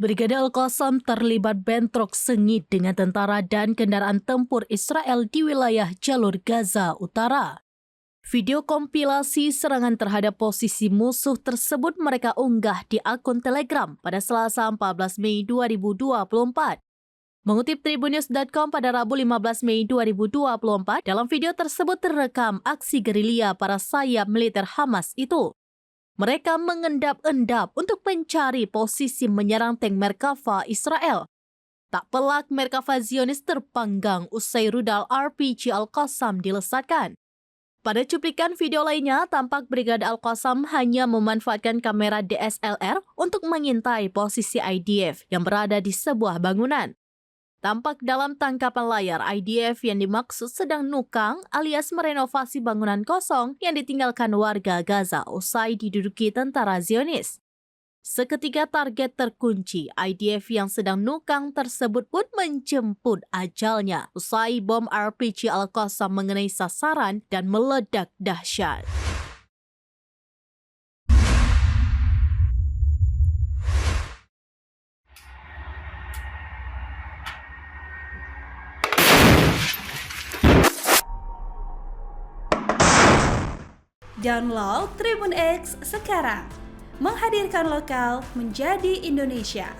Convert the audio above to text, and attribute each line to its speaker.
Speaker 1: Brigade Al-Qassam terlibat bentrok sengit dengan tentara dan kendaraan tempur Israel di wilayah jalur Gaza Utara. Video kompilasi serangan terhadap posisi musuh tersebut mereka unggah di akun Telegram pada Selasa 14 Mei 2024. Mengutip tribunnews.com pada Rabu 15 Mei 2024, dalam video tersebut terekam aksi gerilya para sayap militer Hamas itu. Mereka mengendap-endap untuk mencari posisi menyerang tank Merkava Israel. Tak pelak Merkava Zionis terpanggang usai rudal RPG Al-Qassam dilesatkan. Pada cuplikan video lainnya, tampak Brigade Al-Qassam hanya memanfaatkan kamera DSLR untuk mengintai posisi IDF yang berada di sebuah bangunan. Tampak dalam tangkapan layar IDF yang dimaksud sedang nukang alias merenovasi bangunan kosong yang ditinggalkan warga Gaza usai diduduki tentara Zionis. Seketika target terkunci, IDF yang sedang nukang tersebut pun menjemput ajalnya usai bom RPG Al-Qassam mengenai sasaran dan meledak dahsyat.
Speaker 2: Download Tribun X sekarang, menghadirkan lokal menjadi Indonesia.